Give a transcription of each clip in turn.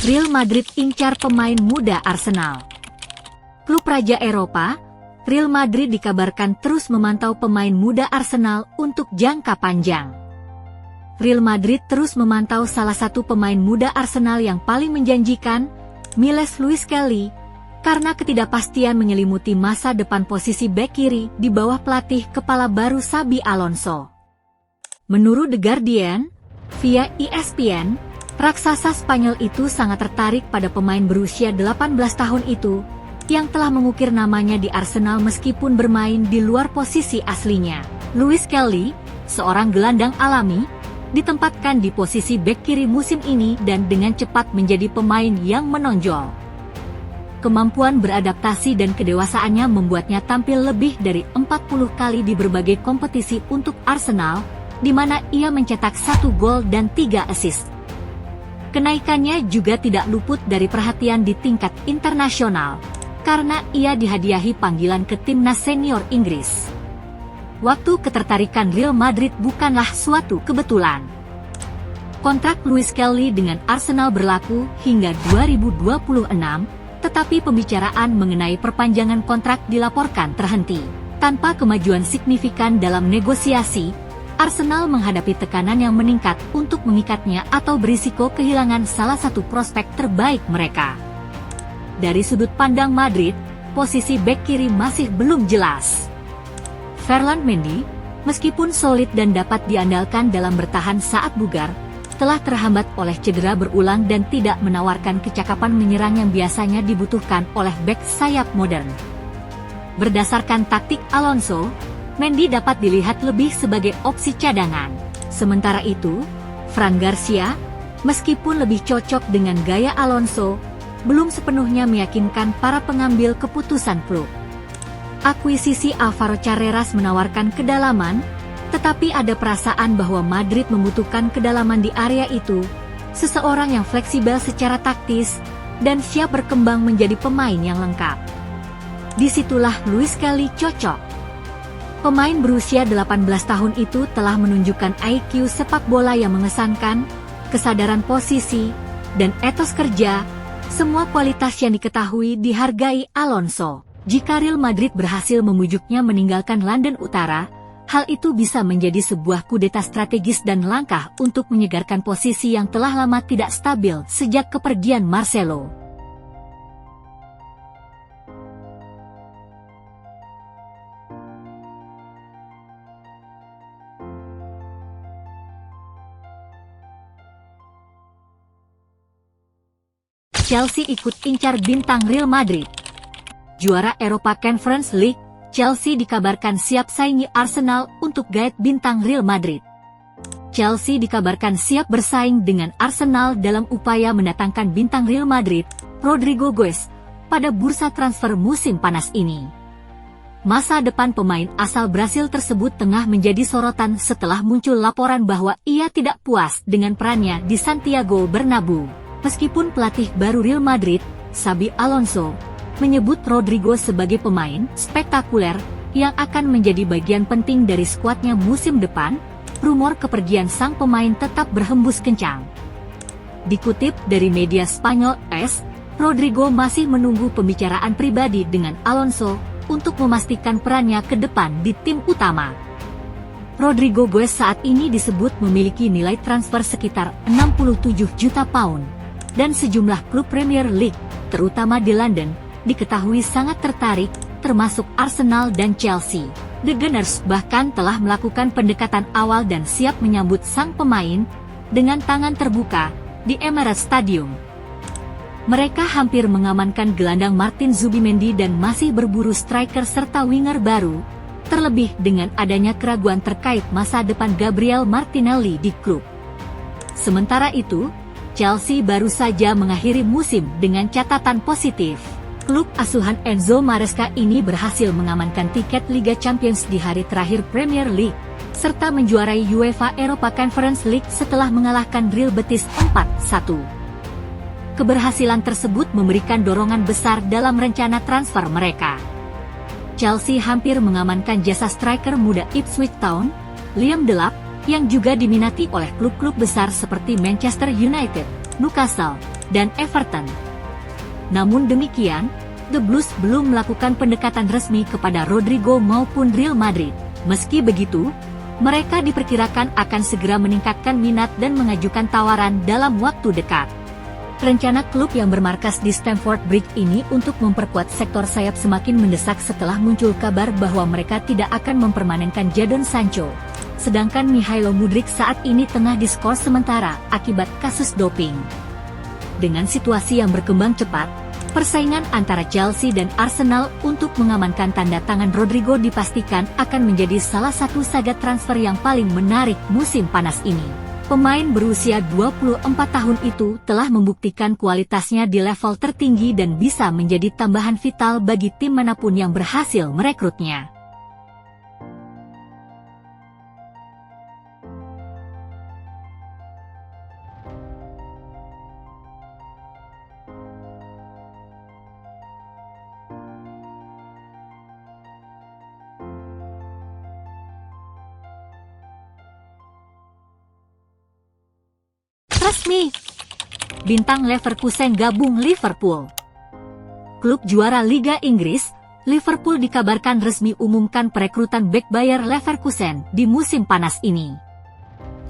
Real Madrid incar pemain muda Arsenal. Klub Raja Eropa, Real Madrid dikabarkan terus memantau pemain muda Arsenal untuk jangka panjang. Real Madrid terus memantau salah satu pemain muda Arsenal yang paling menjanjikan, Miles Lewis Kelly, karena ketidakpastian menyelimuti masa depan posisi bek kiri di bawah pelatih kepala baru Xabi Alonso. Menurut The Guardian, via ESPN, raksasa Spanyol itu sangat tertarik pada pemain berusia 18 tahun itu, yang telah mengukir namanya di Arsenal meskipun bermain di luar posisi aslinya. Lewis Kelly, seorang gelandang alami, ditempatkan di posisi bek kiri musim ini dan dengan cepat menjadi pemain yang menonjol. Kemampuan beradaptasi dan kedewasaannya membuatnya tampil lebih dari 40 kali di berbagai kompetisi untuk Arsenal, di mana ia mencetak 1 gol dan 3 assist. Kenaikannya juga tidak luput dari perhatian di tingkat internasional, karena ia dihadiahi panggilan ke timnas senior Inggris. Waktu ketertarikan Real Madrid bukanlah suatu kebetulan. Kontrak Lewis Kelly dengan Arsenal berlaku hingga 2026, tetapi pembicaraan mengenai perpanjangan kontrak dilaporkan terhenti. Tanpa kemajuan signifikan dalam negosiasi, Arsenal menghadapi tekanan yang meningkat untuk mengikatnya atau berisiko kehilangan salah satu prospek terbaik mereka. Dari sudut pandang Madrid, posisi bek kiri masih belum jelas. Ferland Mendy, meskipun solid dan dapat diandalkan dalam bertahan saat bugar, telah terhambat oleh cedera berulang dan tidak menawarkan kecakapan menyerang yang biasanya dibutuhkan oleh bek sayap modern. Berdasarkan taktik Alonso, Mendy dapat dilihat lebih sebagai opsi cadangan. Sementara itu, Fran Garcia, meskipun lebih cocok dengan gaya Alonso, belum sepenuhnya meyakinkan para pengambil keputusan klub. Akuisisi Alvaro Carreras menawarkan kedalaman, tetapi ada perasaan bahwa Madrid membutuhkan kedalaman di area itu, seseorang yang fleksibel secara taktis, dan siap berkembang menjadi pemain yang lengkap. Disitulah Lewis Kelly cocok. Pemain berusia 18 tahun itu telah menunjukkan IQ sepak bola yang mengesankan, kesadaran posisi, dan etos kerja, semua kualitas yang diketahui dihargai Alonso. Jika Real Madrid berhasil memujuknya meninggalkan London Utara, hal itu bisa menjadi sebuah kudeta strategis dan langkah untuk menyegarkan posisi yang telah lama tidak stabil sejak kepergian Marcelo. Chelsea ikut incar bintang Real Madrid. Juara Eropa Conference League, Chelsea dikabarkan siap saingi Arsenal untuk gaet bintang Real Madrid. Chelsea dikabarkan siap bersaing dengan Arsenal dalam upaya mendatangkan bintang Real Madrid, Rodrigo Goes, pada bursa transfer musim panas ini. Masa depan pemain asal Brasil tersebut tengah menjadi sorotan setelah muncul laporan bahwa ia tidak puas dengan perannya di Santiago Bernabeu. Meskipun pelatih baru Real Madrid, Xabi Alonso, menyebut Rodrigo sebagai pemain spektakuler yang akan menjadi bagian penting dari skuadnya musim depan, rumor kepergian sang pemain tetap berhembus kencang. Dikutip dari media Spanyol AS, Rodrigo masih menunggu pembicaraan pribadi dengan Alonso untuk memastikan perannya ke depan di tim utama. Rodrigo Goes saat ini disebut memiliki nilai transfer sekitar 67 juta pound. Dan sejumlah klub Premier League, terutama di London, diketahui sangat tertarik, termasuk Arsenal dan Chelsea. The Gunners bahkan telah melakukan pendekatan awal dan siap menyambut sang pemain, dengan tangan terbuka, di Emirates Stadium. Mereka hampir mengamankan gelandang Martin Zubimendi dan masih berburu striker serta winger baru, terlebih dengan adanya keraguan terkait masa depan Gabriel Martinelli di klub. Sementara itu, Chelsea baru saja mengakhiri musim dengan catatan positif. Klub asuhan Enzo Maresca ini berhasil mengamankan tiket Liga Champions di hari terakhir Premier League, serta menjuarai UEFA Europa Conference League setelah mengalahkan Real Betis 4-1. Keberhasilan tersebut memberikan dorongan besar dalam rencana transfer mereka. Chelsea hampir mengamankan jasa striker muda Ipswich Town, Liam Delap, yang juga diminati oleh klub-klub besar seperti Manchester United, Newcastle, dan Everton. Namun demikian, The Blues belum melakukan pendekatan resmi kepada Rodrigo maupun Real Madrid. Meski begitu, mereka diperkirakan akan segera meningkatkan minat dan mengajukan tawaran dalam waktu dekat. Rencana klub yang bermarkas di Stamford Bridge ini untuk memperkuat sektor sayap semakin mendesak setelah muncul kabar bahwa mereka tidak akan mempermanenkan Jadon Sancho. Sedangkan Mihailo Mudryk saat ini tengah diskors sementara akibat kasus doping. Dengan situasi yang berkembang cepat, persaingan antara Chelsea dan Arsenal untuk mengamankan tanda tangan Rodrigo dipastikan akan menjadi salah satu saga transfer yang paling menarik musim panas ini. Pemain berusia 24 tahun itu telah membuktikan kualitasnya di level tertinggi dan bisa menjadi tambahan vital bagi tim manapun yang berhasil merekrutnya. Resmi, bintang Leverkusen gabung Liverpool. Klub juara Liga Inggris, Liverpool dikabarkan resmi umumkan perekrutan bek Bayer Leverkusen di musim panas ini.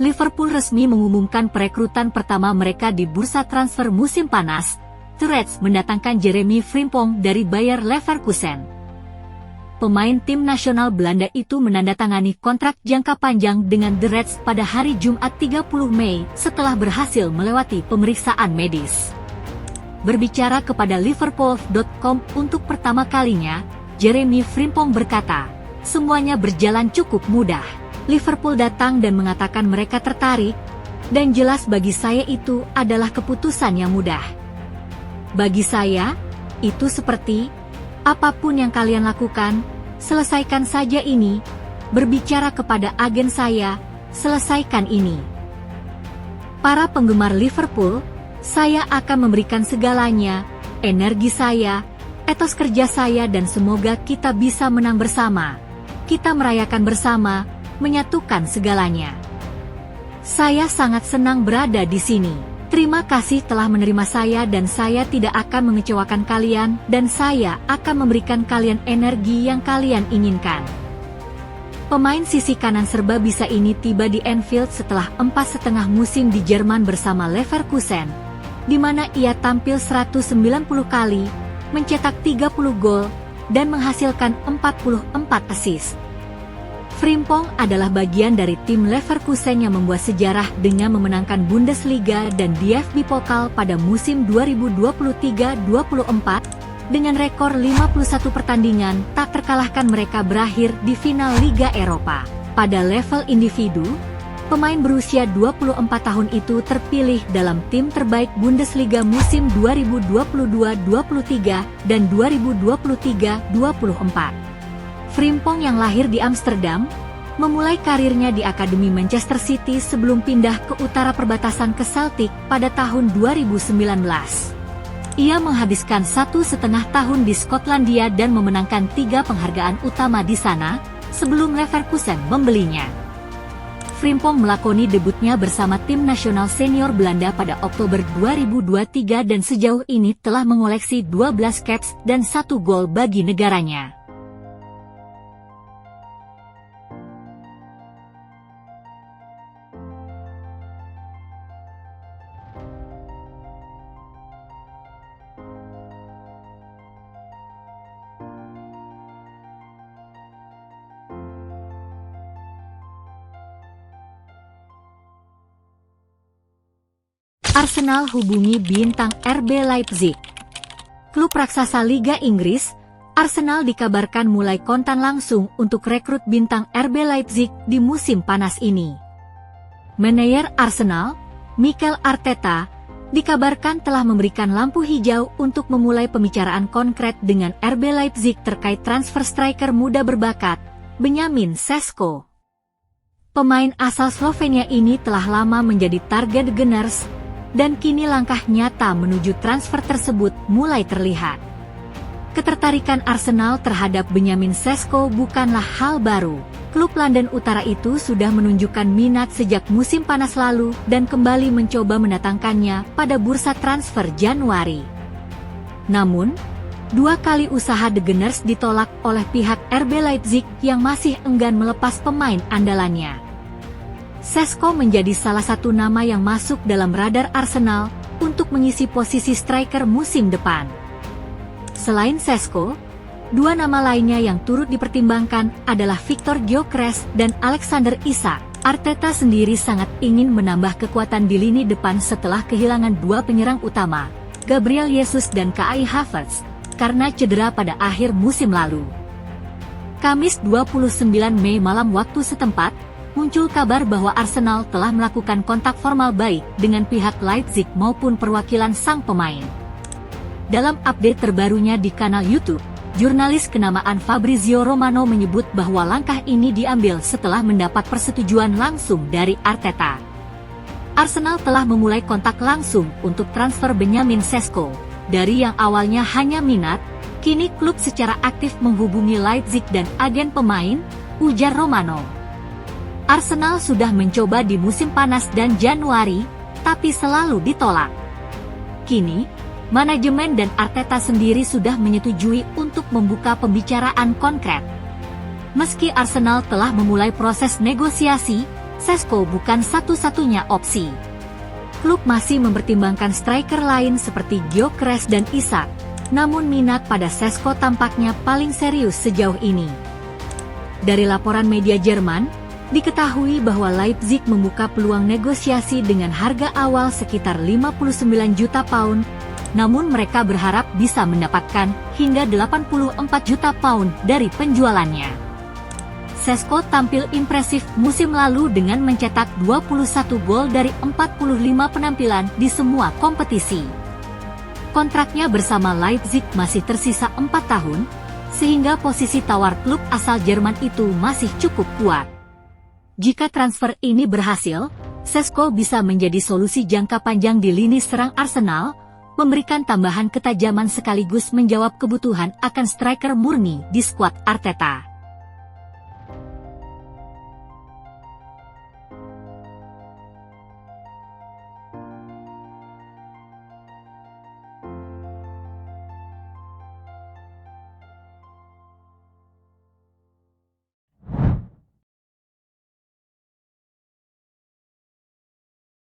Liverpool resmi mengumumkan perekrutan pertama mereka di bursa transfer musim panas. The Reds mendatangkan Jeremy Frimpong dari Bayer Leverkusen. Pemain tim nasional Belanda itu menandatangani kontrak jangka panjang dengan The Reds pada hari Jumat 30 Mei setelah berhasil melewati pemeriksaan medis. Berbicara kepada Liverpool.com untuk pertama kalinya, Jeremy Frimpong berkata, "Semuanya berjalan cukup mudah. Liverpool datang dan mengatakan mereka tertarik, dan jelas bagi saya itu adalah keputusan yang mudah. Bagi saya, itu seperti, apapun yang kalian lakukan, selesaikan saja ini. Berbicara kepada agen saya, selesaikan ini. Para penggemar Liverpool, saya akan memberikan segalanya, energi saya, etos kerja saya dan semoga kita bisa menang bersama. Kita merayakan bersama, menyatukan segalanya. Saya sangat senang berada di sini. Terima kasih telah menerima saya dan saya tidak akan mengecewakan kalian dan saya akan memberikan kalian energi yang kalian inginkan." Pemain sisi kanan serba bisa ini tiba di Anfield setelah 4,5 musim di Jerman bersama Leverkusen, di mana ia tampil 190 kali, mencetak 30 gol, dan menghasilkan 44 assist. Frimpong adalah bagian dari tim Leverkusen yang membuat sejarah dengan memenangkan Bundesliga dan DFB Pokal pada musim 2023-24, dengan rekor 51 pertandingan tak terkalahkan mereka berakhir di final Liga Eropa. Pada level individu, pemain berusia 24 tahun itu terpilih dalam tim terbaik Bundesliga musim 2022-23 dan 2023-24. Frimpong yang lahir di Amsterdam, memulai karirnya di Akademi Manchester City sebelum pindah ke utara perbatasan ke Celtic pada tahun 2019. Ia menghabiskan 1,5 tahun di Skotlandia dan memenangkan 3 penghargaan utama di sana, sebelum Leverkusen membelinya. Frimpong melakoni debutnya bersama tim nasional senior Belanda pada Oktober 2023 dan sejauh ini telah mengoleksi 12 caps dan 1 gol bagi negaranya. Arsenal hubungi bintang RB Leipzig. Klub raksasa Liga Inggris, Arsenal dikabarkan mulai kontan langsung untuk rekrut bintang RB Leipzig di musim panas ini. Manajer Arsenal, Mikel Arteta, dikabarkan telah memberikan lampu hijau untuk memulai pembicaraan konkret dengan RB Leipzig terkait transfer striker muda berbakat, Benjamin Sesko. Pemain asal Slovenia ini telah lama menjadi target The Gunners, dan kini langkah nyata menuju transfer tersebut mulai terlihat. Ketertarikan Arsenal terhadap Benjamin Sesko bukanlah hal baru. Klub London Utara itu sudah menunjukkan minat sejak musim panas lalu dan kembali mencoba mendatangkannya pada bursa transfer Januari. Namun, 2 kali usaha The Gunners ditolak oleh pihak RB Leipzig yang masih enggan melepas pemain andalannya. Šeško menjadi salah satu nama yang masuk dalam radar Arsenal untuk mengisi posisi striker musim depan. Selain Šeško, 2 nama lainnya yang turut dipertimbangkan adalah Viktor Gyökeres dan Alexander Isak. Arteta sendiri sangat ingin menambah kekuatan di lini depan setelah kehilangan 2 penyerang utama, Gabriel Jesus dan Kai Havertz, karena cedera pada akhir musim lalu. Kamis 29 Mei malam waktu setempat, muncul kabar bahwa Arsenal telah melakukan kontak formal baik dengan pihak Leipzig maupun perwakilan sang pemain. Dalam update terbarunya di kanal YouTube, jurnalis kenamaan Fabrizio Romano menyebut bahwa langkah ini diambil setelah mendapat persetujuan langsung dari Arteta. Arsenal telah memulai kontak langsung untuk transfer Benjamin Šeško. Dari yang awalnya hanya minat, kini klub secara aktif menghubungi Leipzig dan agen pemain, ujar Romano. Arsenal sudah mencoba di musim panas dan Januari, tapi selalu ditolak. Kini, manajemen dan Arteta sendiri sudah menyetujui untuk membuka pembicaraan konkret. Meski Arsenal telah memulai proses negosiasi, Šeško bukan satu-satunya opsi. Klub masih mempertimbangkan striker lain seperti Gyökeres dan Isak, namun minat pada Šeško tampaknya paling serius sejauh ini. Dari laporan media Jerman, diketahui bahwa Leipzig membuka peluang negosiasi dengan harga awal sekitar 59 juta pound, namun mereka berharap bisa mendapatkan hingga 84 juta pound dari penjualannya. Šeško tampil impresif musim lalu dengan mencetak 21 gol dari 45 penampilan di semua kompetisi. Kontraknya bersama Leipzig masih tersisa 4 tahun, sehingga posisi tawar klub asal Jerman itu masih cukup kuat. Jika transfer ini berhasil, Šeško bisa menjadi solusi jangka panjang di lini serang Arsenal, memberikan tambahan ketajaman sekaligus menjawab kebutuhan akan striker murni di skuad Arteta.